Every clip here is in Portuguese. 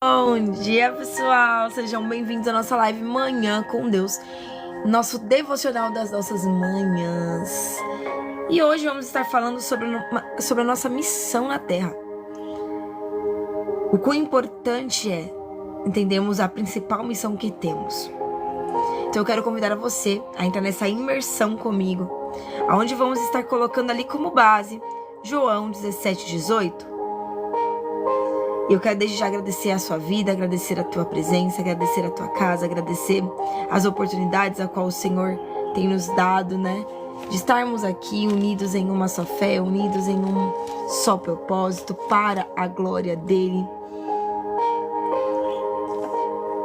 Bom dia, pessoal! Sejam bem-vindos à nossa live Manhã com Deus, nosso devocional das nossas manhãs. E hoje vamos estar falando sobre a nossa missão na Terra. O quão importante é entendermos a principal missão que temos. Então eu quero convidar a você a entrar nessa imersão comigo, onde vamos estar colocando ali como base João 17:18. E eu quero desde já agradecer a sua vida, agradecer a tua presença, agradecer a tua casa, agradecer as oportunidades a qual o Senhor tem nos dado, né? De estarmos aqui unidos em uma só fé, unidos em um só propósito para a glória dele.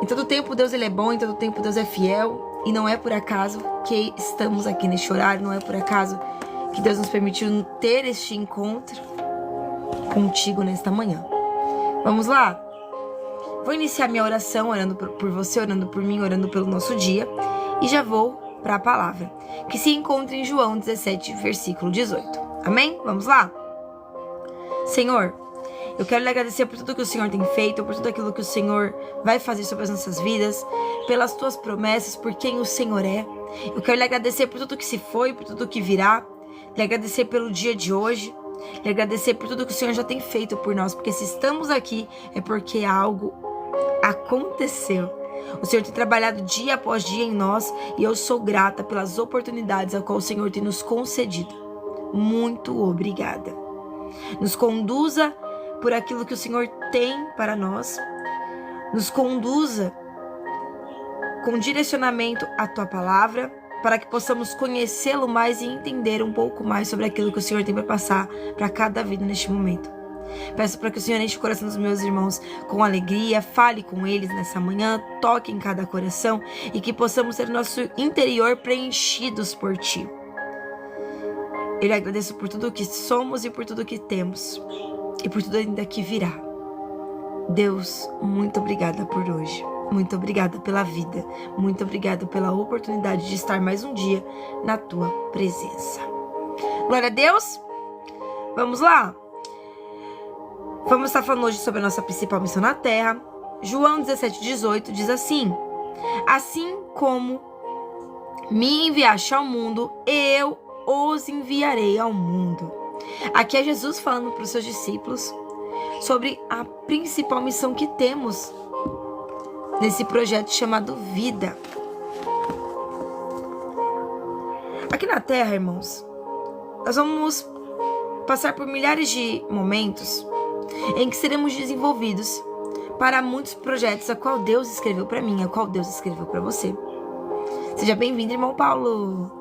Em todo tempo Deus ele é bom, em todo tempo Deus é fiel. E não é por acaso que estamos aqui neste horário, não é por acaso que Deus nos permitiu ter este encontro contigo nesta manhã. Vamos lá? Vou iniciar minha oração orando por você, orando por mim, orando pelo nosso dia. E já vou para a palavra, que se encontra em João 17, versículo 18. Amém? Vamos lá? Senhor, eu quero lhe agradecer por tudo que o Senhor tem feito, por tudo aquilo que o Senhor vai fazer sobre as nossas vidas, pelas tuas promessas, por quem o Senhor é. Eu quero lhe agradecer por tudo que se foi, por tudo que virá. Lhe agradecer pelo dia de hoje. Lhe agradecer por tudo que o Senhor já tem feito por nós, porque se estamos aqui é porque algo aconteceu. O Senhor tem trabalhado dia após dia em nós e eu sou grata pelas oportunidades a qual o Senhor tem nos concedido. Muito obrigada. Nos conduza por aquilo que o Senhor tem para nós. Nos conduza com direcionamento à tua palavra, para que possamos conhecê-lo mais e entender um pouco mais sobre aquilo que o Senhor tem para passar para cada vida neste momento. Peço para que o Senhor enche o coração dos meus irmãos com alegria, fale com eles nessa manhã, toque em cada coração e que possamos ter nosso interior preenchidos por Ti. Eu lhe agradeço por tudo que somos e por tudo que temos e por tudo ainda que virá. Deus, muito obrigada por hoje. Muito obrigada pela vida. Muito obrigada pela oportunidade de estar mais um dia na tua presença. Glória a Deus. Vamos lá? Vamos estar falando hoje sobre a nossa principal missão na Terra. João 17:18 diz assim: assim como me enviaste ao mundo, eu os enviarei ao mundo. Aqui é Jesus falando para os seus discípulos sobre a principal missão que temos nesse projeto chamado vida. Aqui na Terra, irmãos, nós vamos passar por milhares de momentos em que seremos desenvolvidos para muitos projetos a qual Deus escreveu para mim, a qual Deus escreveu para você. Seja bem-vindo, irmão Paulo.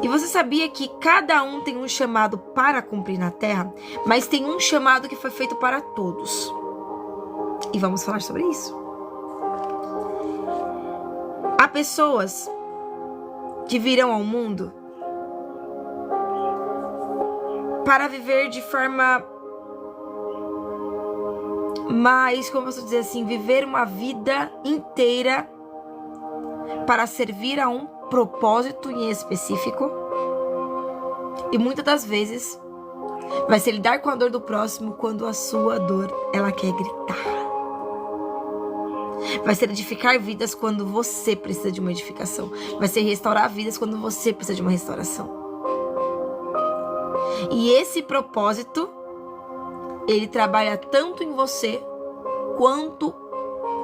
E você sabia que cada um tem um chamado para cumprir na Terra, mas tem um chamado que foi feito para todos. E vamos falar sobre isso. Há pessoas que virão ao mundo para viver de forma mais, como eu posso dizer assim, viver uma vida inteira para servir a um propósito em específico. E muitas das vezes vai ser lidar com a dor do próximo quando a sua dor ela quer gritar. Vai ser edificar vidas quando você precisa de uma edificação. Vai ser restaurar vidas quando você precisa de uma restauração. E esse propósito, ele trabalha tanto em você, quanto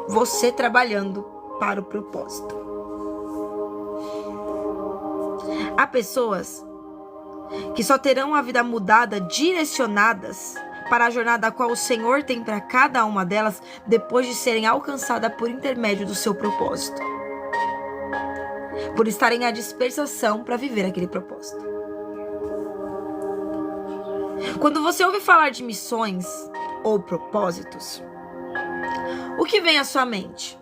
você trabalhando para o propósito. Há pessoas que só terão a vida mudada, direcionadas para a jornada a qual o Senhor tem para cada uma delas, depois de serem alcançadas por intermédio do seu propósito. Por estarem à dispersação para viver aquele propósito. Quando você ouve falar de missões ou propósitos, o que vem à sua mente?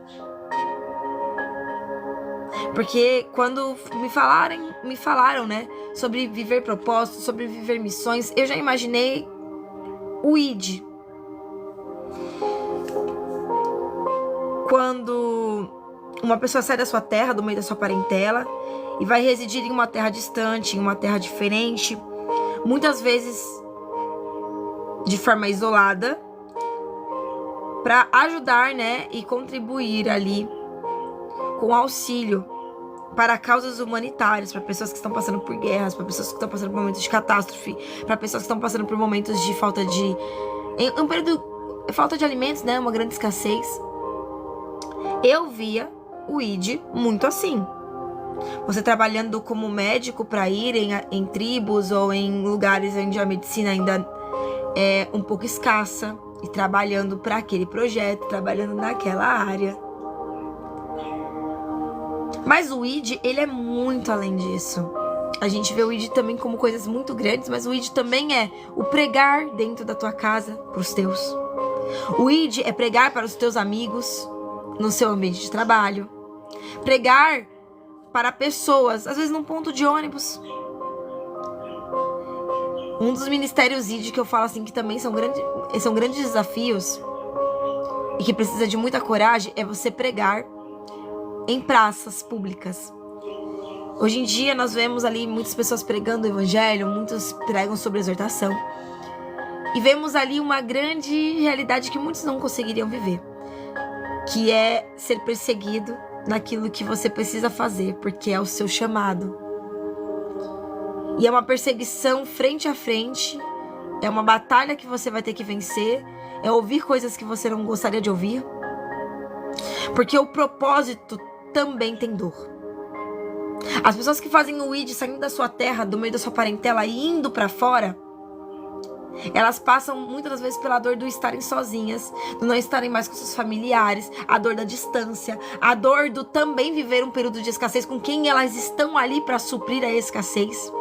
Porque quando me falaram, né, sobre viver propósitos, sobre viver missões, eu já imaginei o ID. Quando uma pessoa sai da sua terra, do meio da sua parentela, e vai residir em uma terra distante, em uma terra diferente, muitas vezes de forma isolada, para ajudar, né, e contribuir ali com auxílio para causas humanitárias, para pessoas que estão passando por guerras, para pessoas que estão passando por momentos de catástrofe, para pessoas que estão passando por momentos de falta de um período falta de alimentos, né, uma grande escassez. Eu via o ID muito assim. Você trabalhando como médico para ir em tribos ou em lugares onde a medicina ainda é um pouco escassa e trabalhando para aquele projeto, trabalhando naquela área. Mas o ID, ele é muito além disso. A gente vê o ID também como coisas muito grandes, mas o ID também é o pregar dentro da tua casa para os teus. O ID é pregar para os teus amigos no seu ambiente de trabalho. Pregar para pessoas, às vezes num ponto de ônibus. Um dos ministérios ID que eu falo assim que também são grandes desafios e que precisa de muita coragem é você pregar em praças públicas. Hoje em dia nós vemos ali muitas pessoas pregando o evangelho, muitos pregam sobre exortação. E vemos ali uma grande realidade que muitos não conseguiriam viver, que é ser perseguido naquilo que você precisa fazer, porque é o seu chamado. E é uma perseguição frente a frente, é uma batalha que você vai ter que vencer, é ouvir coisas que você não gostaria de ouvir, porque o propósito também tem dor. As pessoas que fazem o ID saindo da sua terra, do meio da sua parentela e indo pra fora, elas passam muitas das vezes pela dor do estarem sozinhas, do não estarem mais com seus familiares, a dor da distância, a dor do também viver um período de escassez com quem elas estão ali para suprir a escassez.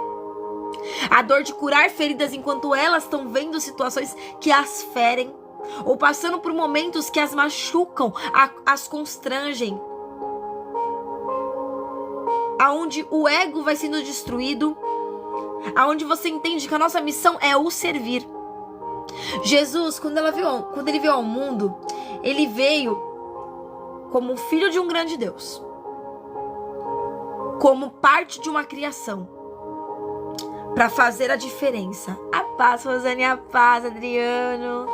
A dor de curar feridas enquanto elas estão vendo situações que as ferem, ou passando por momentos que as machucam, as constrangem. Aonde o ego vai sendo destruído, aonde você entende que a nossa missão é o servir. Jesus, quando ele veio ao mundo, ele veio como filho de um grande Deus, como parte de uma criação, para fazer a diferença. A paz, Rosane, a paz, Adriano.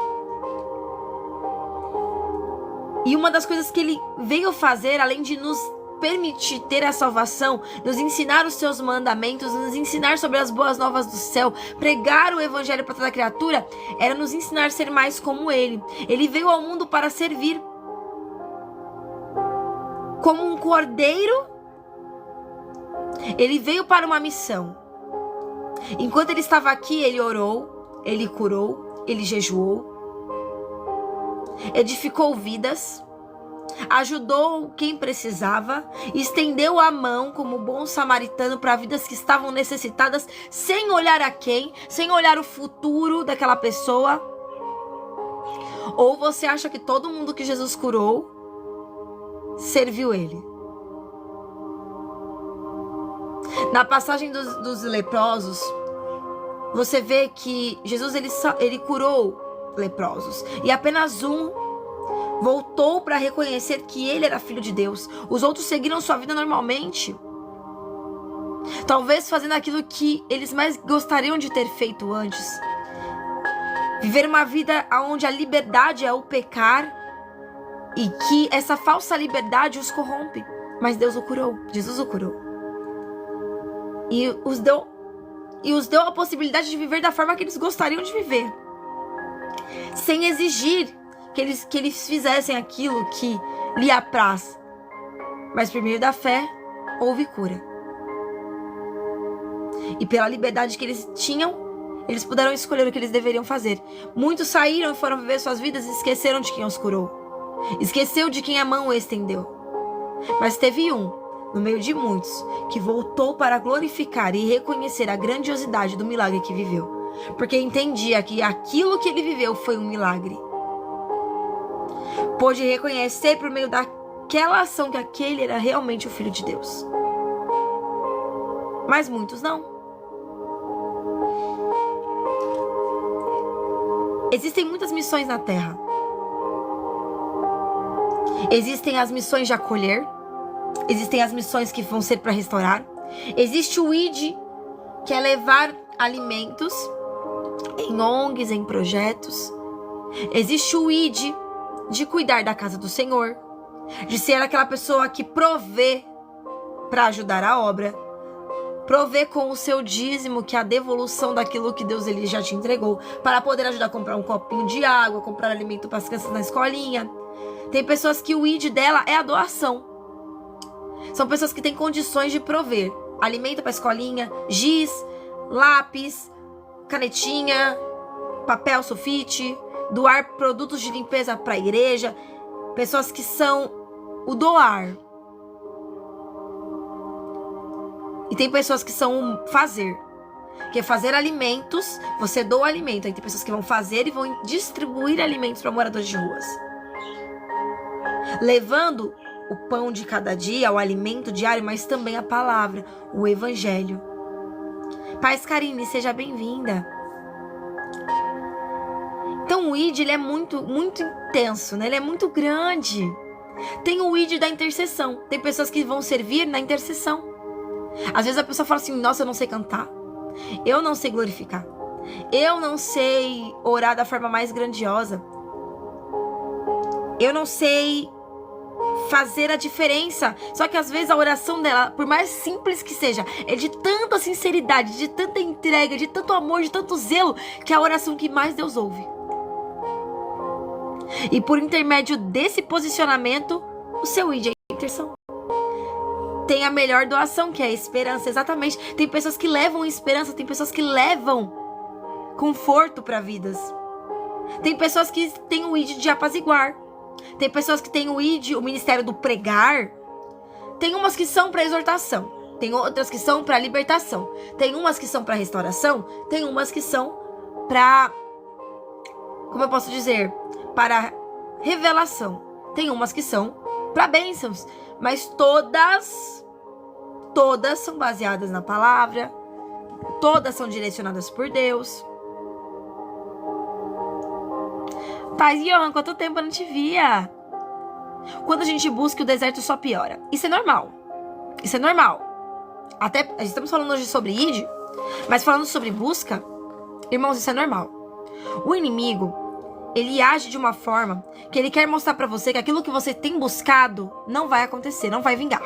E uma das coisas que ele veio fazer, além de nos permitir ter a salvação, nos ensinar os seus mandamentos, nos ensinar sobre as boas novas do céu, pregar o evangelho para toda criatura, era nos ensinar a ser mais como ele. Ele veio ao mundo para servir. Como um cordeiro, ele veio para uma missão. Enquanto ele estava aqui, ele orou, ele curou, ele jejuou, edificou vidas, ajudou quem precisava, estendeu a mão como bom samaritano para vidas que estavam necessitadas, sem olhar a quem, sem olhar o futuro daquela pessoa. Ou você acha que todo mundo que Jesus curou serviu ele? Na passagem dos leprosos, você vê que Jesus ele curou leprosos e apenas um voltou para reconhecer que ele era filho de Deus. Os outros seguiram sua vida normalmente, talvez fazendo aquilo que eles mais gostariam de ter feito antes. Viver uma vida onde a liberdade é o pecar e que essa falsa liberdade os corrompe. Mas Deus o curou, Jesus o curou. E os deu a possibilidade de viver da forma que eles gostariam de viver, sem exigir que eles fizessem aquilo que lhe apraz. Mas por meio da fé, houve cura. E pela liberdade que eles tinham, eles puderam escolher o que eles deveriam fazer. Muitos saíram e foram viver suas vidas e esqueceram de quem os curou. Esqueceu de quem a mão o estendeu. Mas teve um, no meio de muitos, que voltou para glorificar e reconhecer a grandiosidade do milagre que viveu. Porque entendia que aquilo que ele viveu foi um milagre. Pôde reconhecer por meio daquela ação que aquele era realmente o Filho de Deus. Mas muitos não. Existem muitas missões na Terra. Existem as missões de acolher. Existem as missões que vão ser para restaurar. Existe o ID, que é levar alimentos em ONGs, em projetos. Existe o ID, de cuidar da casa do Senhor, de ser aquela pessoa que provê para ajudar a obra, provê com o seu dízimo, que é a devolução daquilo que Deus ele já te entregou, para poder ajudar a comprar um copinho de água, comprar alimento para as crianças na escolinha. Tem pessoas que o ID dela é a doação. São pessoas que têm condições de prover alimento para a escolinha, giz, lápis, canetinha, papel sulfite, doar produtos de limpeza para a igreja. Pessoas que são o doar. E tem pessoas que são o fazer. Que é fazer alimentos, você doa alimento. Aí tem pessoas que vão fazer e vão distribuir alimentos para moradores de ruas. Levando o pão de cada dia, o alimento diário, mas também a palavra, o evangelho. Paz Karine, seja bem-vinda. Então o ID, ele é muito, muito intenso, né? Ele é muito grande. Tem o ID da intercessão. Tem pessoas que vão servir na intercessão. Às vezes a pessoa fala assim, nossa, eu não sei cantar. Eu não sei glorificar. Eu não sei orar da forma mais grandiosa. Eu não sei fazer a diferença. Só que às vezes a oração dela, por mais simples que seja, é de tanta sinceridade, de tanta entrega, de tanto amor, de tanto zelo, que é a oração que mais Deus ouve. E por intermédio desse posicionamento, o seu ID é a intercessão. Tem a melhor doação, que é a esperança, exatamente. Tem pessoas que levam esperança, tem pessoas que levam conforto para vidas. Tem pessoas que têm o ID de apaziguar. Tem pessoas que têm o ID, o ministério do pregar. Tem umas que são para exortação. Tem outras que são para libertação. Tem umas que são para restauração. Tem umas que são para, como eu posso dizer, para revelação. Tem umas que são para bênçãos. Mas todas são baseadas na palavra. Todas são direcionadas por Deus. Paz, Johan, quanto tempo eu não te via? Quando a gente busca, o deserto só piora. Isso é normal. Isso é normal. Até, estamos falando hoje sobre ID, mas falando sobre busca, irmãos, isso é normal. O inimigo, ele age de uma forma que ele quer mostrar pra você que aquilo que você tem buscado não vai acontecer, não vai vingar.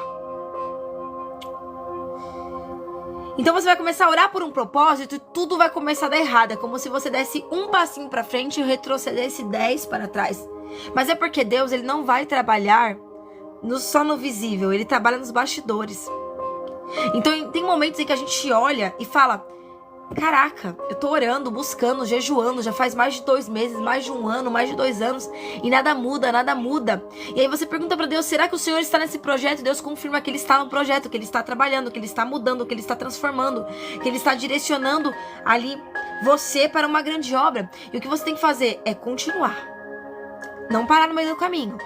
Então você vai começar a orar por um propósito e tudo vai começar a dar errado. É como se você desse um passinho pra frente e retrocedesse 10 para trás. Mas é porque Deus, ele não vai trabalhar só no visível, ele trabalha nos bastidores. Então tem momentos em que a gente olha e fala, caraca, eu tô orando, buscando, jejuando, já faz mais de 2 meses, mais de 1 ano, mais de 2 anos, e nada muda, nada muda. E aí você pergunta pra Deus, será que o Senhor está nesse projeto? E Deus confirma que Ele está no projeto, que Ele está trabalhando, que Ele está mudando, que Ele está transformando, que Ele está direcionando ali você para uma grande obra. E o que você tem que fazer é continuar. Não parar no meio do caminho.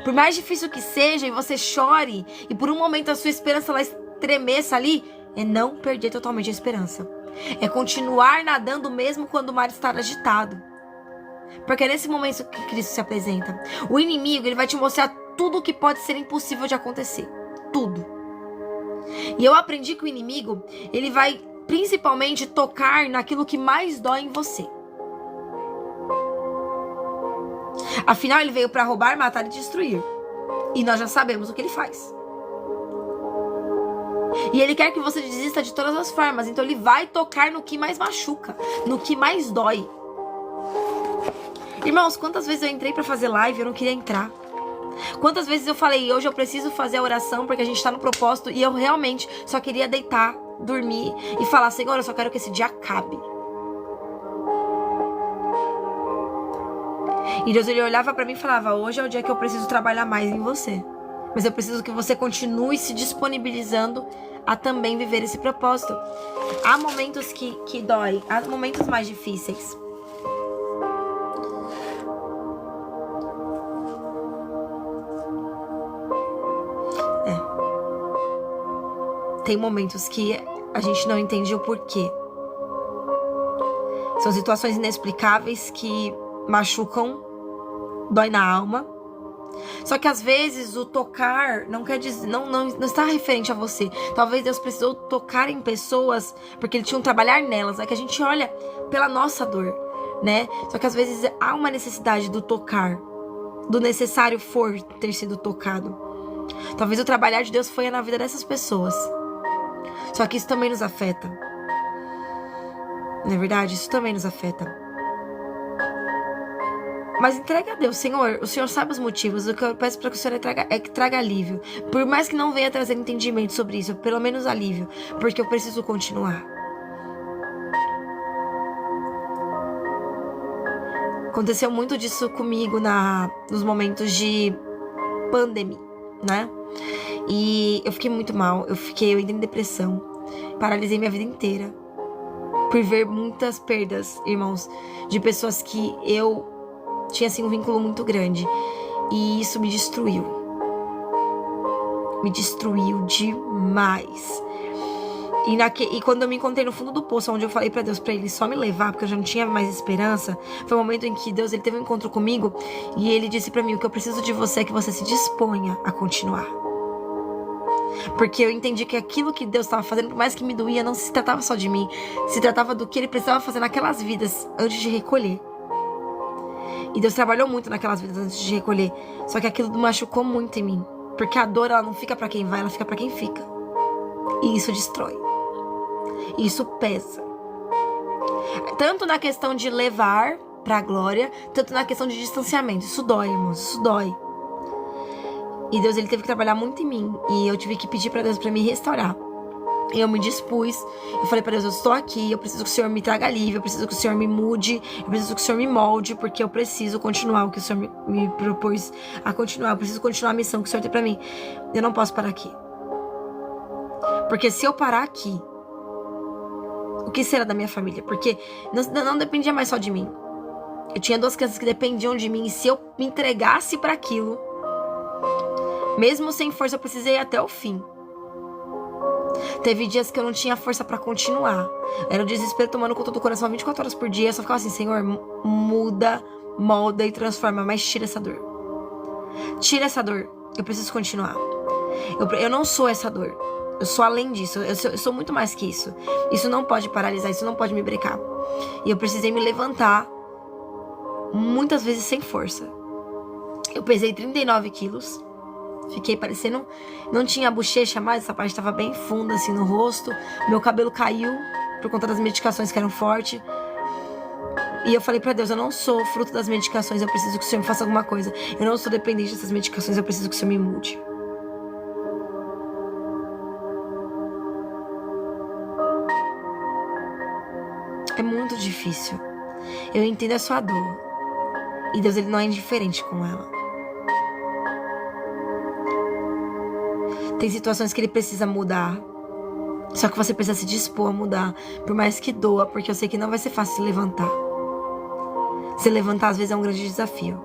Por mais difícil que seja, e você chore, e por um momento a sua esperança ela estremeça ali, é não perder totalmente a esperança. É continuar nadando mesmo quando o mar está agitado. Porque é nesse momento que Cristo se apresenta. O inimigo, ele vai te mostrar tudo o que pode ser impossível de acontecer. Tudo. E eu aprendi que o inimigo, ele vai principalmente tocar naquilo que mais dói em você. Afinal, ele veio para roubar, matar e destruir. E nós já sabemos o que ele faz. E ele quer que você desista de todas as formas. Então ele vai tocar no que mais machuca, no que mais dói. Irmãos, quantas vezes eu entrei pra fazer live e eu não queria entrar? Quantas vezes eu falei, hoje eu preciso fazer a oração porque a gente tá no propósito, e eu realmente só queria deitar, dormir e falar, Senhor, eu só quero que esse dia acabe. E Deus, ele olhava pra mim e falava, hoje é o dia que eu preciso trabalhar mais em você. Mas eu preciso que você continue se disponibilizando a também viver esse propósito. Há momentos que dói, há momentos mais difíceis. Tem momentos que a gente não entende o porquê. São situações inexplicáveis que machucam, dói na alma. Só que às vezes o tocar não quer dizer, não está referente a você. Talvez Deus precisou tocar em pessoas porque Ele tinha um trabalhar nelas. É que a gente olha pela nossa dor, né? Só que às vezes há uma necessidade do tocar do necessário for ter sido tocado. Talvez o trabalhar de Deus foi na vida dessas pessoas. Só que isso também nos afeta. Não é verdade? Isso também nos afeta. Mas entrega a Deus, Senhor. O Senhor sabe os motivos. O que eu peço para que o Senhor traga alívio. Por mais que não venha trazer entendimento sobre isso, pelo menos alívio. Porque eu preciso continuar. Aconteceu muito disso comigo nos momentos de pandemia, né? E eu fiquei muito mal. Eu entrei em depressão. Paralisei minha vida inteira. Por ver muitas perdas, irmãos, de pessoas que eu tinha assim um vínculo muito grande. E isso me destruiu. Me destruiu demais. E quando eu me encontrei no fundo do poço, onde eu falei pra Deus, pra Ele só me levar, porque eu já não tinha mais esperança, foi o momento em que Deus ele teve um encontro comigo e Ele disse pra mim: o que eu preciso de você é que você se disponha a continuar. Porque eu entendi que aquilo que Deus estava fazendo, por mais que me doía, não se tratava só de mim, se tratava do que Ele precisava fazer naquelas vidas antes de recolher. E Deus trabalhou muito naquelas vidas antes de recolher. Só que aquilo machucou muito em mim. Porque a dor, ela não fica pra quem vai, ela fica pra quem fica. E isso destrói. E isso pesa. Tanto na questão de levar pra glória, tanto na questão de distanciamento. Isso dói, irmãos, isso dói. E Deus, ele teve que trabalhar muito em mim. E eu tive que pedir pra Deus pra me restaurar. E eu me dispus. Eu falei pra Deus: eu estou aqui, eu preciso que o Senhor me traga alívio, eu preciso que o Senhor me mude, eu preciso que o Senhor me molde, porque eu preciso continuar o que o Senhor me propôs a continuar. Eu preciso continuar a missão que o Senhor tem pra mim. Eu não posso parar aqui. Porque se eu parar aqui, o que será da minha família? Porque não dependia mais só de mim. Eu tinha 2 crianças que dependiam de mim. E se eu me entregasse pra aquilo, mesmo sem força, eu precisei ir até o fim. Teve dias que eu não tinha força pra continuar. Era o desespero tomando conta do coração 24 horas por dia. Eu só ficava assim: Senhor, muda, molda e transforma, mas tira essa dor. Tira essa dor. Eu preciso continuar. Eu não sou essa dor. Eu sou além disso. Eu sou muito mais que isso. Isso não pode paralisar, isso não pode me brecar. E eu precisei me levantar muitas vezes sem força. Eu pesei 39 quilos. Fiquei parecendo... Não tinha bochecha mais, essa parte estava bem funda assim no rosto. Meu cabelo caiu por conta das medicações que eram fortes. E eu falei pra Deus: eu não sou fruto das medicações, eu preciso que o Senhor me faça alguma coisa. Eu não sou dependente dessas medicações, eu preciso que o Senhor me mude. É muito difícil. Eu entendo a sua dor. E Deus, ele não é indiferente com ela. Tem situações que ele precisa mudar. Só que você precisa se dispor a mudar. Por mais que doa, porque eu sei que não vai ser fácil se levantar. Se levantar às vezes é um grande desafio.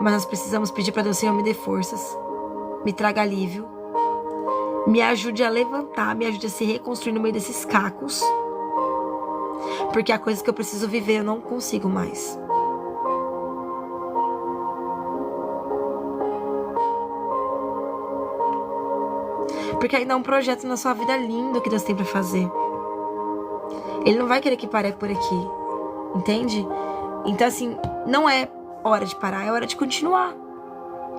Mas nós precisamos pedir para Deus: Senhor, me dê forças. Me traga alívio. Me ajude a levantar. Me ajude a se reconstruir no meio desses cacos. Porque há coisas que eu preciso viver, eu não consigo mais. Porque ainda é um projeto na sua vida lindo que Deus tem pra fazer. Ele não vai querer que pare por aqui. Entende? Então assim, não é hora de parar, é hora de continuar.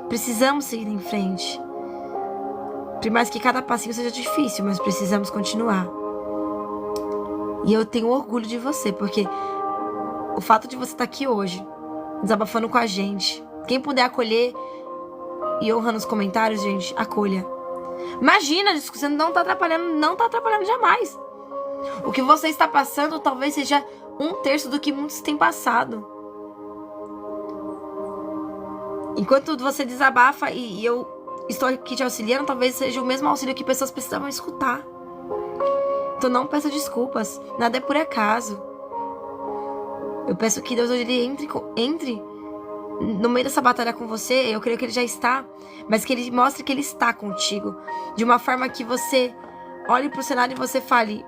Precisamos seguir em frente. Por mais que cada passinho seja difícil, mas precisamos continuar. E eu tenho orgulho de você, porque o fato de você estar aqui hoje, desabafando com a gente, quem puder acolher e honra nos comentários, gente, acolha. Imagina, você não tá atrapalhando jamais. O que você está passando talvez seja 1/3 do que muitos têm passado. Enquanto você desabafa e eu estou aqui te auxiliando, talvez seja o mesmo auxílio que pessoas precisavam escutar. Então não peça desculpas, nada é por acaso. Eu peço que Deus hoje ele entre no meio dessa batalha com você. Eu creio que ele já está, mas que ele mostre que ele está contigo, de uma forma que você olhe pro cenário e você fale: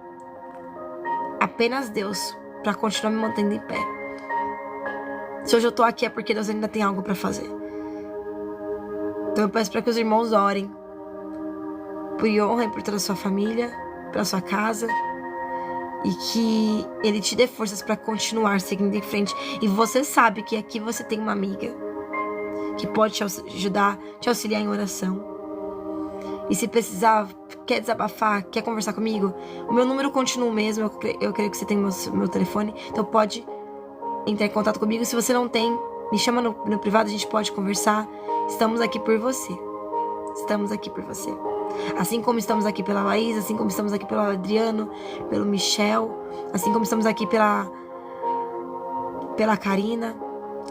apenas Deus para continuar me mantendo em pé. Se hoje eu tô aqui é porque Deus ainda tem algo para fazer. Então eu peço para que os irmãos orem por honra e por toda a sua família, pela sua casa, e que ele te dê forças para continuar seguindo em frente. E você sabe que aqui você tem uma amiga que pode te ajudar, te auxiliar em oração. E se precisar, quer desabafar, quer conversar comigo, o meu número continua o mesmo. Eu creio que você tem meu telefone, então pode entrar em contato comigo. Se você não tem, me chama no privado, a gente pode conversar. Estamos aqui por você. Estamos aqui por você. Assim como estamos aqui pela Laís, assim como estamos aqui pelo Adriano, pelo Michel, assim como estamos aqui pela Karina,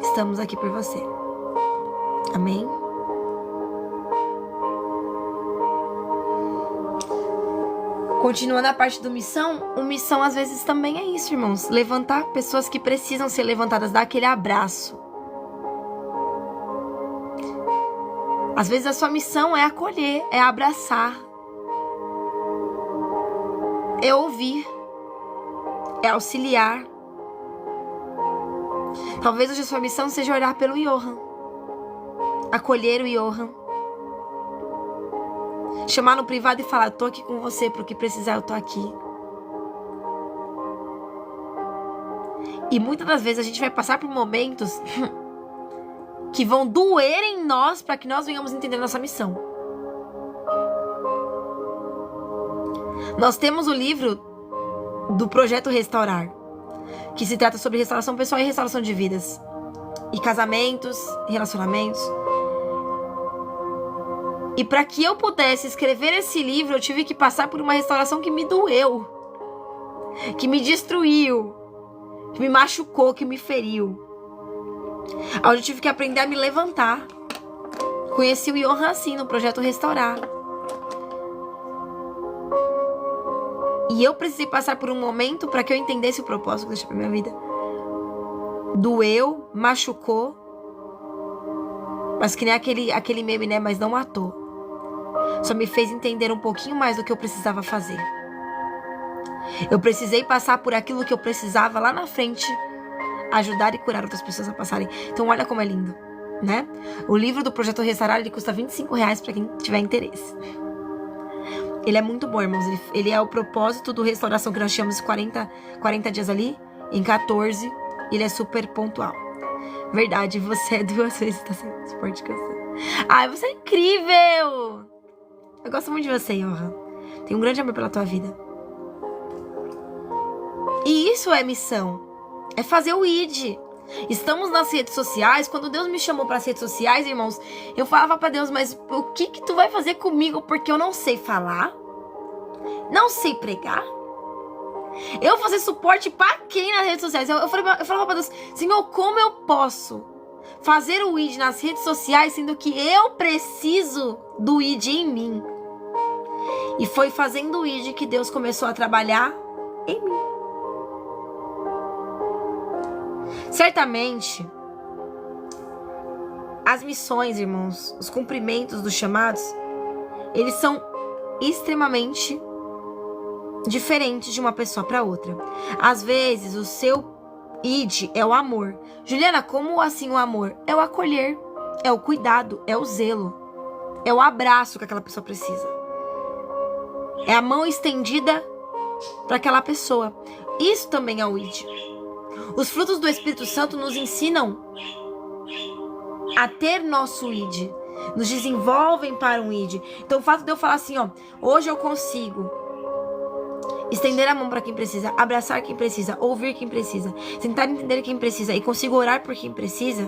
estamos aqui por você. Amém? Continuando a parte do missão, o missão às vezes também é isso, irmãos. Levantar pessoas que precisam ser levantadas, dar aquele abraço. Às vezes a sua missão é acolher, é abraçar, é ouvir, é auxiliar. Talvez hoje a sua missão seja orar pelo Johan, acolher o Johan, chamar no privado e falar: eu tô aqui com você, pro que precisar eu tô aqui. E muitas das vezes a gente vai passar por momentos que vão doer em nós para que nós venhamos entender nossa missão. Nós temos o livro do Projeto Restaurar, que se trata sobre restauração pessoal e restauração de vidas, e casamentos, relacionamentos. E para que eu pudesse escrever esse livro, eu tive que passar por uma restauração que me doeu, que me destruiu, que me machucou, que me feriu. Onde eu tive que aprender a me levantar. Conheci o Johan assim, no Projeto Restaurar. E eu precisei passar por um momento para que eu entendesse o propósito que eu deixei pra minha vida. Doeu, machucou, mas que nem aquele meme, né? Mas não matou. Só me fez entender um pouquinho mais do que eu precisava fazer. Eu precisei passar por aquilo que eu precisava lá na frente, ajudar e curar outras pessoas a passarem. Então olha como é lindo, né? O livro do Projeto Restaurar, ele custa R$25 para quem tiver interesse. Ele é muito bom, irmãos. Ele é o propósito do restauração que nós chamamos 40 dias ali, em 14. Ele é super pontual. Verdade, você é 2 vezes, tá sendo esporte cansado. Ai, você é incrível! Eu gosto muito de você, Johan. Tenho um grande amor pela tua vida. E isso é missão. É fazer o ID. Estamos nas redes sociais. Quando Deus me chamou para as redes sociais, irmãos, eu falava para Deus: mas o que tu vai fazer comigo? Porque eu não sei falar, não sei pregar. Eu vou fazer suporte para quem nas redes sociais? Eu falava para Deus: Senhor, como eu posso fazer o ID nas redes sociais, sendo que eu preciso do ID em mim? E foi fazendo o ID que Deus começou a trabalhar em mim. Certamente, as missões, irmãos, os cumprimentos dos chamados, eles são extremamente diferentes de uma pessoa para outra. Às vezes, o seu ID é o amor. Juliana, como assim o amor? É o acolher, é o cuidado, é o zelo, é o abraço que aquela pessoa precisa. É a mão estendida para aquela pessoa. Isso também é o ID. Os frutos do Espírito Santo nos ensinam a ter nosso ID, nos desenvolvem para um ID. Então o fato de eu falar assim, ó, hoje eu consigo estender a mão para quem precisa, abraçar quem precisa, ouvir quem precisa, tentar entender quem precisa e consigo orar por quem precisa,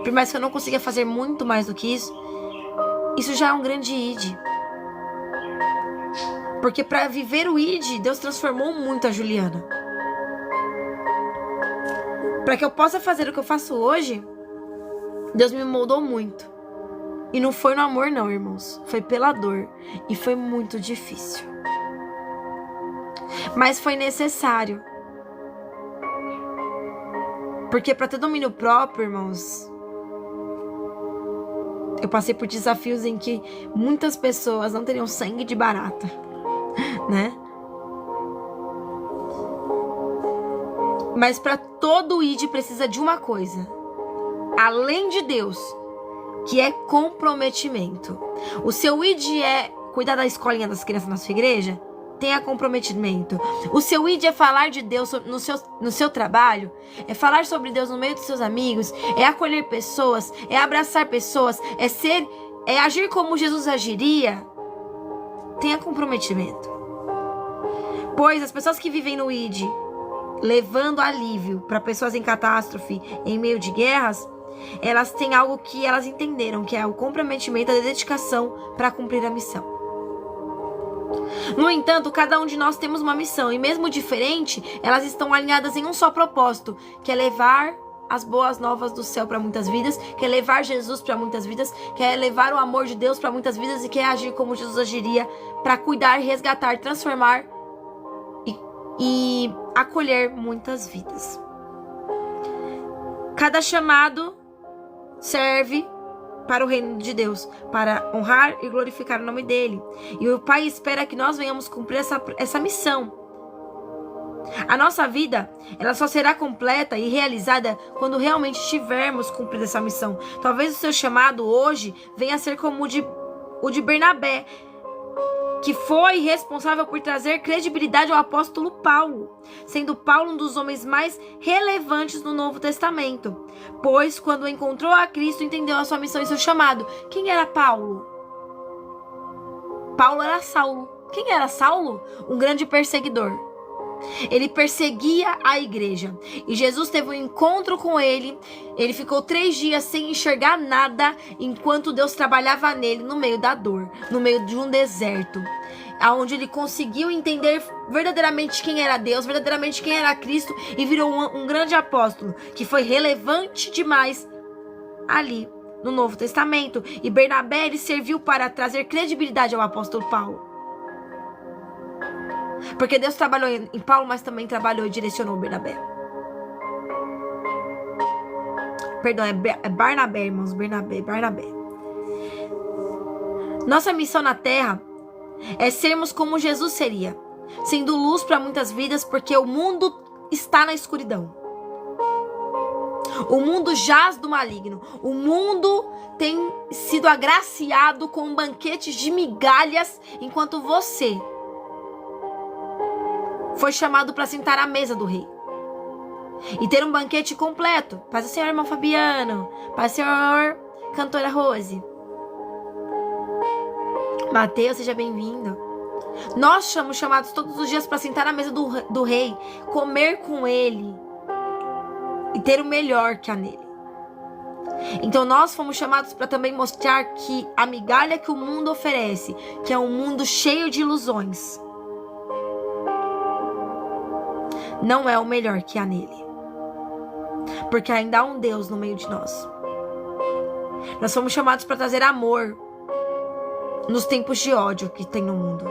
por mais que eu não consiga fazer muito mais do que isso já é um grande ID. Porque para viver o ID, Deus transformou muito a Juliana. Para que eu possa fazer o que eu faço hoje, Deus me moldou muito. E não foi no amor não, irmãos. Foi pela dor. E foi muito difícil. Mas foi necessário. Porque para ter domínio próprio, irmãos, eu passei por desafios em que muitas pessoas não teriam sangue de barata, né? Mas para todo ID precisa de uma coisa, além de Deus, que é comprometimento. O seu ID é cuidar da escolinha das crianças na sua igreja? tenha comprometimento. O seu ID é falar de Deus no seu trabalho, é falar sobre Deus no meio dos seus amigos, é acolher pessoas, é abraçar pessoas, é agir como Jesus agiria. Tenha comprometimento. Pois as pessoas que vivem no ID, levando alívio para pessoas em catástrofe, em meio de guerras, elas têm algo que elas entenderam, que é o comprometimento, a dedicação para cumprir a missão. No entanto, cada um de nós temos uma missão, e mesmo diferente, elas estão alinhadas em um só propósito, que é levar as boas novas do céu para muitas vidas, que é levar Jesus para muitas vidas, que é levar o amor de Deus para muitas vidas e que é agir como Jesus agiria para cuidar, resgatar, transformar e acolher muitas vidas. Cada chamado serve para o reino de Deus, para honrar e glorificar o nome dele. E o Pai espera que nós venhamos cumprir essa missão. A nossa vida, ela só será completa e realizada quando realmente tivermos cumprido essa missão. Talvez o seu chamado hoje venha a ser como o de Bernabé, que foi responsável por trazer credibilidade ao apóstolo Paulo, sendo Paulo um dos homens mais relevantes no Novo Testamento, pois quando encontrou a Cristo, entendeu a sua missão e seu chamado. Quem era Paulo? Paulo era Saulo. Quem era Saulo? Um grande perseguidor. Ele perseguia a igreja. E Jesus teve um encontro com ele. Ele ficou 3 dias sem enxergar nada, enquanto Deus trabalhava nele no meio da dor, no meio de um deserto, onde ele conseguiu entender verdadeiramente quem era Deus, verdadeiramente quem era Cristo, e virou um grande apóstolo, que foi relevante demais ali no Novo Testamento. E Bernabé, ele serviu para trazer credibilidade ao apóstolo Paulo. Porque Deus trabalhou em Paulo, mas também trabalhou e direcionou Bernabé. Perdão, é Barnabé, irmãos. Barnabé. Nossa missão na terra é sermos como Jesus seria, sendo luz para muitas vidas, porque o mundo está na escuridão. O mundo jaz do maligno. O mundo tem sido agraciado com banquetes de migalhas, enquanto você foi chamado para sentar à mesa do rei e ter um banquete completo. Paz do Senhor, irmão Fabiano. Paz do Senhor, cantora Rose. Mateus, seja bem-vindo. Nós somos chamados todos os dias para sentar à mesa do rei, comer com ele e ter o melhor que há nele. Então nós fomos chamados para também mostrar que a migalha que o mundo oferece, que é um mundo cheio de ilusões, não é o melhor que há nele. Porque ainda há um Deus no meio de nós. Nós fomos chamados para trazer amor nos tempos de ódio que tem no mundo.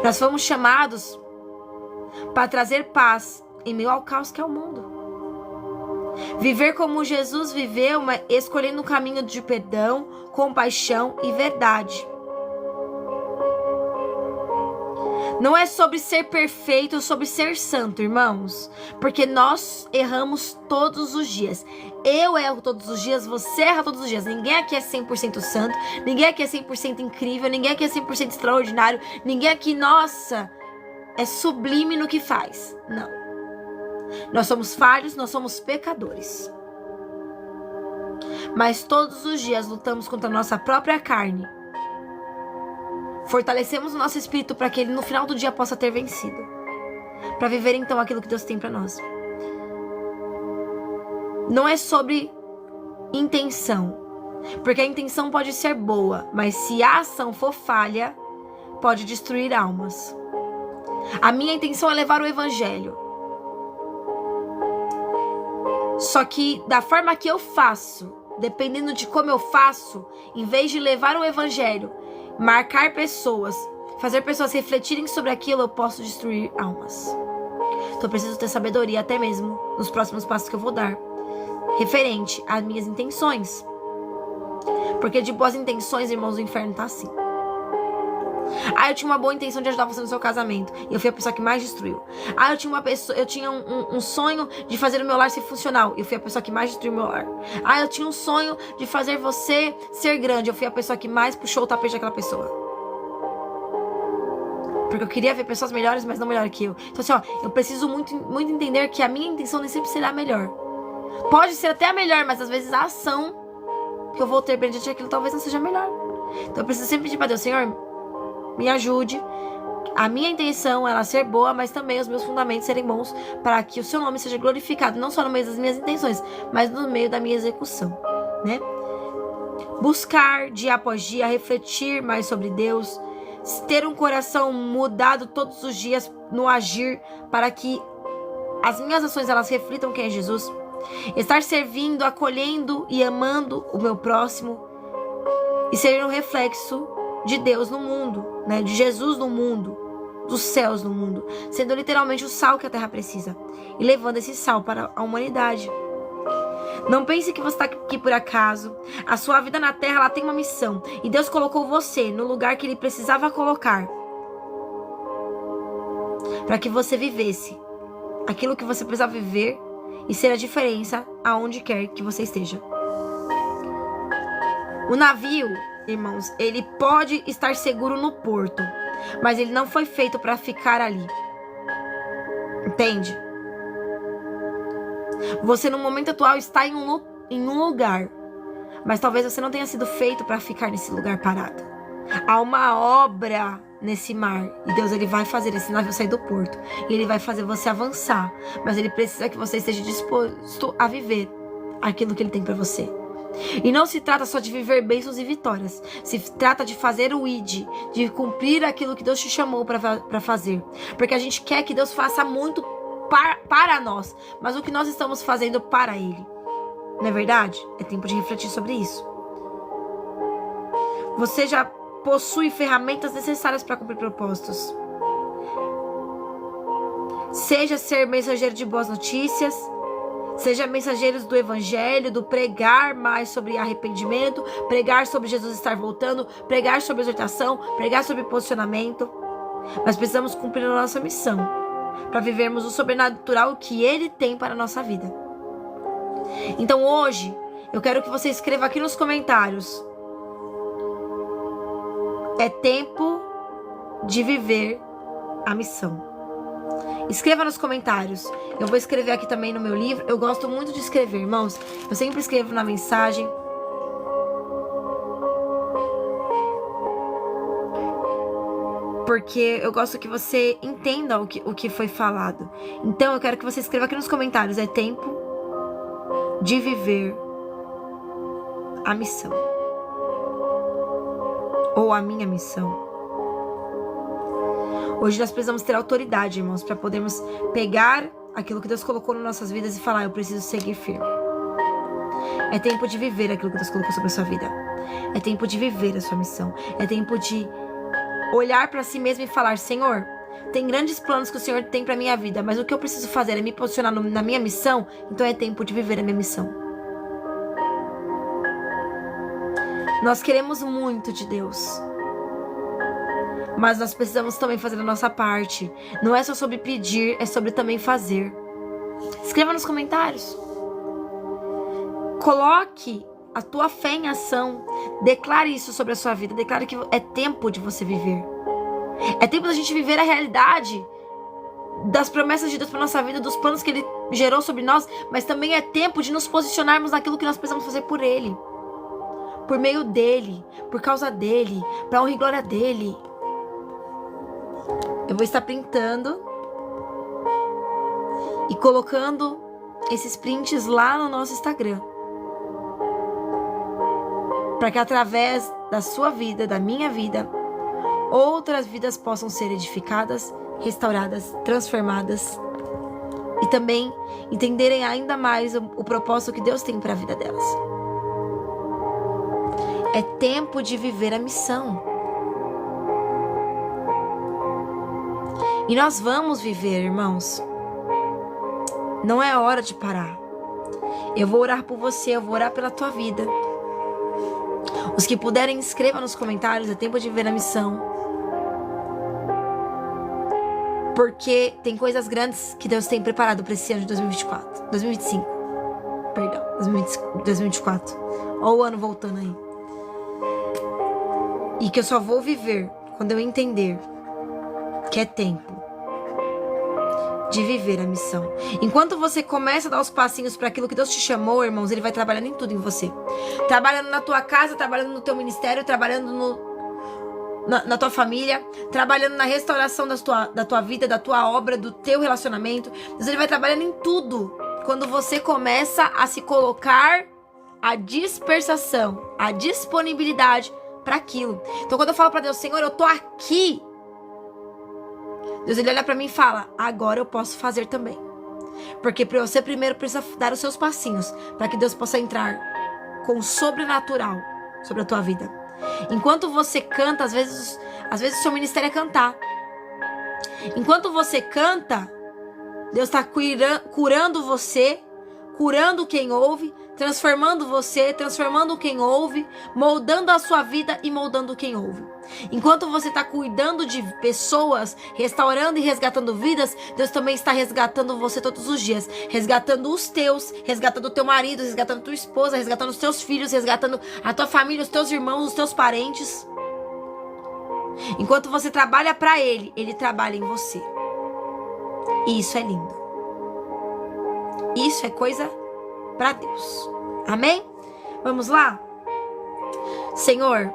Nós fomos chamados para trazer paz em meio ao caos que é o mundo. Viver como Jesus viveu, escolhendo um caminho de perdão, compaixão e verdade. Não é sobre ser perfeito, é sobre ser santo, irmãos. Porque nós erramos todos os dias. Eu erro todos os dias, você erra todos os dias. Ninguém aqui é 100% santo, ninguém aqui é 100% incrível, ninguém aqui é 100% extraordinário, ninguém aqui, nossa, é sublime no que faz. Não. Nós somos falhos, nós somos pecadores. Mas todos os dias lutamos contra a nossa própria carne. Fortalecemos o nosso espírito para que ele no final do dia possa ter vencido. Para viver então aquilo que Deus tem para nós. Não é sobre intenção. Porque a intenção pode ser boa, mas se a ação for falha, pode destruir almas. A minha intenção é levar o evangelho. Só que da forma que eu faço, dependendo de como eu faço, em vez de levar o evangelho, marcar pessoas, fazer pessoas refletirem sobre aquilo, eu posso destruir almas. Então eu preciso ter sabedoria até mesmo nos próximos passos que eu vou dar, referente às minhas intenções. Porque de boas intenções, irmãos, o inferno tá assim. Eu tinha uma boa intenção de ajudar você no seu casamento, e eu fui a pessoa que mais destruiu. Eu tinha um sonho de fazer o meu lar ser funcional, e eu fui a pessoa que mais destruiu o meu lar. Eu tinha um sonho de fazer você ser grande, eu fui a pessoa que mais puxou o tapete daquela pessoa. Porque eu queria ver pessoas melhores, mas não melhor que eu. Então assim, ó, eu preciso muito, muito entender que a minha intenção nem sempre será a melhor. Pode ser até a melhor, mas às vezes a ação que eu vou ter perante aquilo talvez não seja a melhor. Então eu preciso sempre pedir pra Deus, Senhor, me ajude. A minha intenção ela ser boa, mas também os meus fundamentos serem bons, para que o seu nome seja glorificado, não só no meio das minhas intenções, mas no meio da minha execução, né? Buscar dia após dia, refletir mais sobre Deus, ter um coração mudado todos os dias no agir, para que as minhas ações elas reflitam quem é Jesus. Estar servindo, acolhendo e amando o meu próximo e ser um reflexo de Deus no mundo, né? De Jesus no mundo, dos céus no mundo, sendo literalmente o sal que a terra precisa e levando esse sal para a humanidade. Não pense que você está aqui por acaso. A sua vida na terra ela tem uma missão e Deus colocou você no lugar que Ele precisava colocar para que você vivesse aquilo que você precisava viver e ser a diferença aonde quer que você esteja. O navio, irmãos, ele pode estar seguro no porto, mas ele não foi feito para ficar ali. Entende? Você no momento atual está em um lugar, mas talvez você não tenha sido feito para ficar nesse lugar parado. Há uma obra nesse mar e Deus ele vai fazer esse navio sair do porto e Ele vai fazer você avançar, mas Ele precisa que você esteja disposto a viver aquilo que Ele tem para você. E não se trata só de viver bênçãos e vitórias. Se trata de fazer o ID, de cumprir aquilo que Deus te chamou para fazer. Porque a gente quer que Deus faça muito para nós, mas o que nós estamos fazendo para Ele? Não é verdade? É tempo de refletir sobre isso. Você já possui ferramentas necessárias para cumprir propósitos. Seja ser mensageiro de boas notícias, seja mensageiros do evangelho, do pregar mais sobre arrependimento, pregar sobre Jesus estar voltando, pregar sobre exortação, pregar sobre posicionamento. Nós precisamos cumprir a nossa missão para vivermos o sobrenatural que Ele tem para a nossa vida. Então hoje, eu quero que você escreva aqui nos comentários: é tempo de viver a missão. Escreva nos comentários. Eu vou escrever aqui também no meu livro. Eu gosto muito de escrever, irmãos. Eu sempre escrevo na mensagem. Porque eu gosto que você entenda o que foi falado. Então eu quero que você escreva aqui nos comentários: é tempo de viver a missão. Ou a minha missão. Hoje nós precisamos ter autoridade, irmãos, para podermos pegar aquilo que Deus colocou nas nossas vidas e falar: eu preciso seguir firme. É tempo de viver aquilo que Deus colocou sobre a sua vida. É tempo de viver a sua missão. É tempo de olhar para si mesmo e falar: Senhor, tem grandes planos que o Senhor tem para minha vida, mas o que eu preciso fazer é me posicionar na minha missão. Então é tempo de viver a minha missão. Nós queremos muito de Deus, mas nós precisamos também fazer a nossa parte. Não é só sobre pedir, é sobre também fazer. Escreva nos comentários. Coloque a tua fé em ação. Declare isso sobre a sua vida. Declare que é tempo de você viver. É tempo da gente viver a realidade das promessas de Deus para nossa vida, dos planos que Ele gerou sobre nós, mas também é tempo de nos posicionarmos naquilo que nós precisamos fazer por Ele, por meio dEle, por causa dEle, para honra e glória dEle. Eu vou estar printando e colocando esses prints lá no nosso Instagram, para que através da sua vida, da minha vida, outras vidas possam ser edificadas, restauradas, transformadas e também entenderem ainda mais o propósito que Deus tem para a vida delas. É tempo de viver a missão. E nós vamos viver, irmãos. Não é hora de parar. Eu vou orar por você, eu vou orar pela tua vida. Os que puderem, escreva nos comentários: é tempo de viver a missão. Porque tem coisas grandes que Deus tem preparado para esse ano de 2025. Perdão, 2024. Olha o ano voltando aí. E que eu só vou viver quando eu entender que é tempo de viver a missão. Enquanto você começa a dar os passinhos para aquilo que Deus te chamou, irmãos, Ele vai trabalhando em tudo em você. Trabalhando na tua casa, trabalhando no teu ministério, trabalhando na tua família, trabalhando na restauração da tua vida, da tua obra, do teu relacionamento. Deus, Ele vai trabalhando em tudo. Quando você começa a se colocar a dispersação, a disponibilidade para aquilo. Então, quando eu falo para Deus, Senhor, eu tô aqui, Deus, Ele olha para mim e fala, agora eu posso fazer também. Porque para você primeiro precisa dar os seus passinhos, para que Deus possa entrar com o sobrenatural sobre a tua vida. Enquanto você canta, às vezes o seu ministério é cantar. Enquanto você canta, Deus está curando você, curando quem ouve, transformando você, transformando quem ouve, moldando a sua vida e moldando quem ouve. Enquanto você está cuidando de pessoas, restaurando e resgatando vidas, Deus também está resgatando você todos os dias. Resgatando os teus, resgatando o teu marido, resgatando a tua esposa, resgatando os teus filhos, resgatando a tua família, os teus irmãos, os teus parentes. Enquanto você trabalha para Ele, Ele trabalha em você. E isso é lindo. Isso é coisa para Deus. Amém? Vamos lá? Senhor,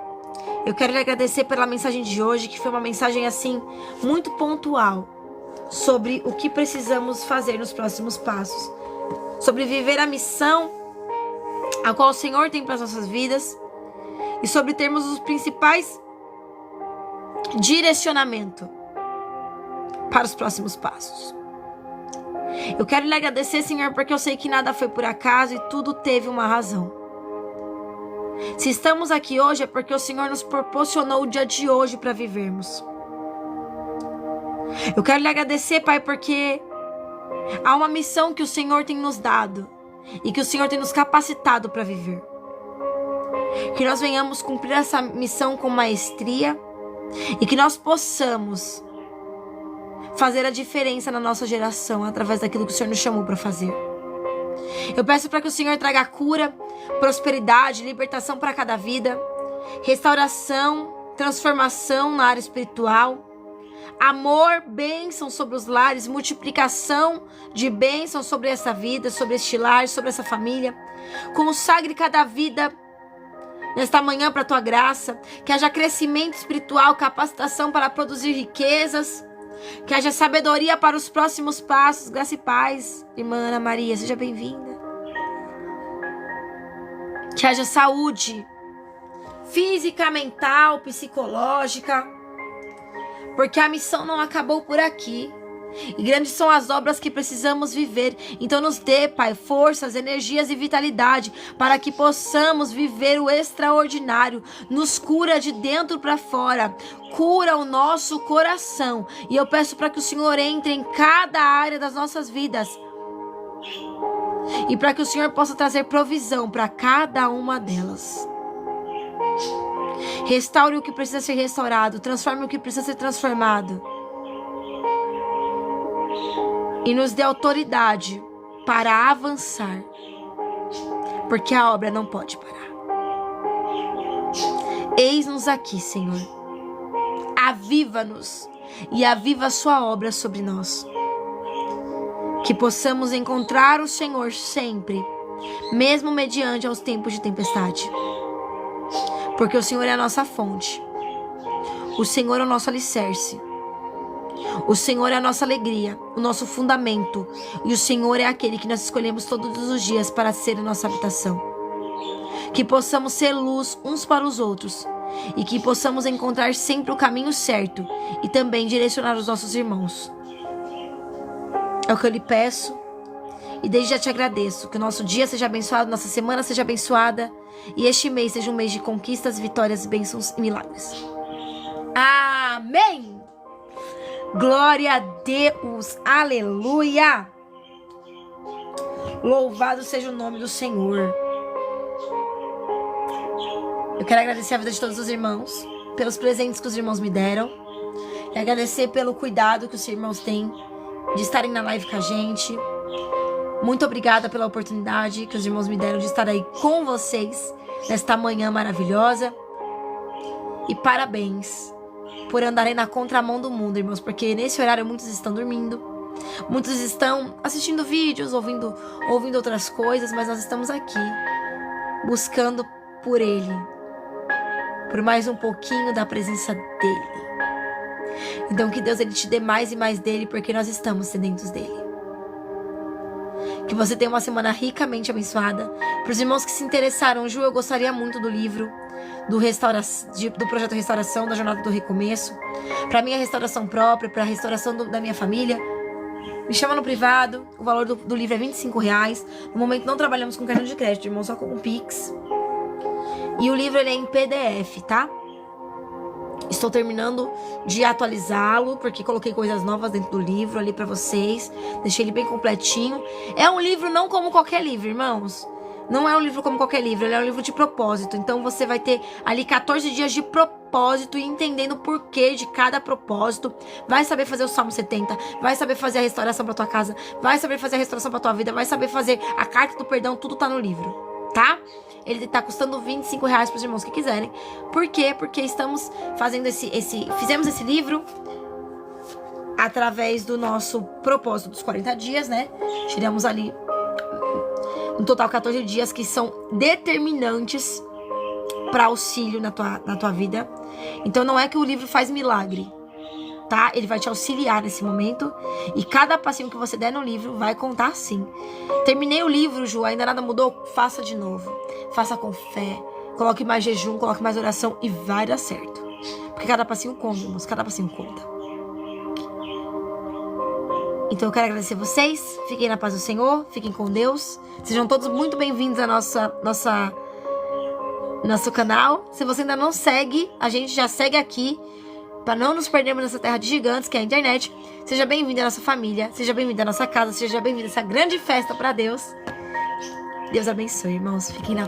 eu quero lhe agradecer pela mensagem de hoje, que foi uma mensagem assim muito pontual sobre o que precisamos fazer nos próximos passos, sobre viver a missão a qual o Senhor tem para as nossas vidas e sobre termos os principais direcionamentos para os próximos passos. Eu quero lhe agradecer, Senhor, porque eu sei que nada foi por acaso e tudo teve uma razão. Se estamos aqui hoje é porque o Senhor nos proporcionou o dia de hoje para vivermos. Eu quero lhe agradecer, Pai, porque há uma missão que o Senhor tem nos dado e que o Senhor tem nos capacitado para viver. Que nós venhamos cumprir essa missão com maestria e que nós possamos fazer a diferença na nossa geração através daquilo que o Senhor nos chamou para fazer. Eu peço para que o Senhor traga cura, prosperidade, libertação para cada vida, restauração, transformação na área espiritual, amor, bênção sobre os lares, multiplicação de bênção sobre essa vida, sobre este lar, sobre essa família. Consagre cada vida nesta manhã para a tua graça, que haja crescimento espiritual, capacitação para produzir riquezas, que haja sabedoria para os próximos passos. Graça e paz, irmã Ana Maria, seja bem-vinda. Que haja saúde física, mental, psicológica, porque a missão não acabou por aqui. E grandes são as obras que precisamos viver. Então nos dê, Pai, forças, energias e vitalidade para que possamos viver o extraordinário. Nos cura de dentro para fora. Cura o nosso coração. E eu peço para que o Senhor entre em cada área das nossas vidas. E para que o Senhor possa trazer provisão para cada uma delas. Restaure o que precisa ser restaurado. Transforme o que precisa ser transformado. E nos dê autoridade para avançar, porque a obra não pode parar. Eis-nos aqui, Senhor. Aviva-nos e aviva a sua obra sobre nós. Que possamos encontrar o Senhor sempre, mesmo mediante aos tempos de tempestade. Porque o Senhor é a nossa fonte. O Senhor é o nosso alicerce. O Senhor é a nossa alegria, o nosso fundamento. E o Senhor é aquele que nós escolhemos todos os dias para ser a nossa habitação. Que possamos ser luz uns para os outros. E que possamos encontrar sempre o caminho certo. E também direcionar os nossos irmãos. É o que eu lhe peço. E desde já te agradeço. Que o nosso dia seja abençoado, nossa semana seja abençoada. E este mês seja um mês de conquistas, vitórias, bênçãos e milagres. Amém! Glória a Deus, aleluia! Louvado seja o nome do Senhor. Eu quero agradecer a vida de todos os irmãos, pelos presentes que os irmãos me deram, e agradecer pelo cuidado que os irmãos têm de estarem na live com a gente. Muito obrigada pela oportunidade que os irmãos me deram de estar aí com vocês nesta manhã maravilhosa. E parabéns por andarem na contramão do mundo, irmãos, porque nesse horário muitos estão dormindo, muitos estão assistindo vídeos, ouvindo outras coisas, mas nós estamos aqui buscando por Ele, por mais um pouquinho da presença dEle. Então que Deus, Ele te dê mais e mais dEle, porque nós estamos sedentos dEle. Que você tenha uma semana ricamente abençoada. Para os irmãos que se interessaram, Ju, eu gostaria muito do livro do projeto Restauração, da Jornada do Recomeço. Para minha restauração própria, para a restauração da minha família, me chama no privado. O valor do livro é R$25. No momento não trabalhamos com cartão de crédito, irmão, só com Pix. E o livro ele é em PDF, tá? Estou terminando de atualizá-lo, porque coloquei coisas novas dentro do livro ali pra vocês. Deixei ele bem completinho. É um livro não como qualquer livro, irmãos. Não é um livro como qualquer livro, ele é um livro de propósito. Então você vai ter ali 14 dias de propósito e entendendo o porquê de cada propósito. Vai saber fazer o Salmo 70, vai saber fazer a restauração pra tua casa, vai saber fazer a restauração pra tua vida, vai saber fazer a carta do perdão, tudo tá no livro, tá? Ele tá custando R$25 pros irmãos que quiserem. Por quê? Porque estamos fazendo fizemos esse livro através do nosso propósito dos 40 dias, né? Tiramos ali no total 14 dias que são determinantes para auxílio na tua vida. Então não é que o livro faz milagre, tá? Ele vai te auxiliar nesse momento. E cada passinho que você der no livro vai contar sim. Terminei o livro, Ju, ainda nada mudou? Faça de novo. Faça com fé. Coloque mais jejum, coloque mais oração e vai dar certo. Porque cada passinho conta, irmãos. Cada passinho conta. Então eu quero agradecer vocês. Fiquem na paz do Senhor. Fiquem com Deus. Sejam todos muito bem-vindos ao nosso canal. Se você ainda não segue, a gente já segue aqui. Para não nos perdermos nessa terra de gigantes, que é a internet. Seja bem-vindo à nossa família. Seja bem-vindo à nossa casa. Seja bem-vindo a essa grande festa para Deus. Deus abençoe, irmãos. Fiquem na